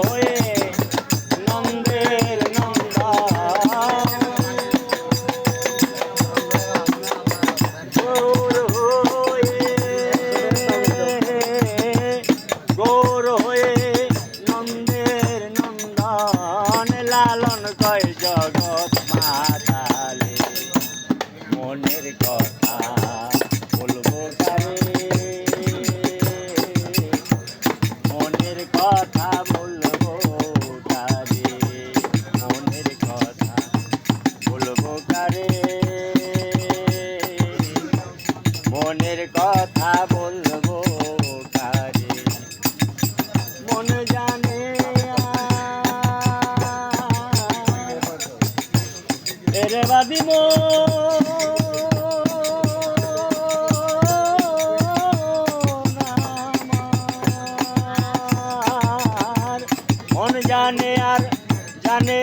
হয়ে নন্দের নন্দন গৌর হয়ে নন্দের নন্দন লালন কয় জগৎ মাতালে মনের কথা বলবো কারে মনের কথা বলবো কারে মনের কথা বলবো কারে মনের কথা বলবো কারে মন জানে এরে বাদি মন জানে আর জানে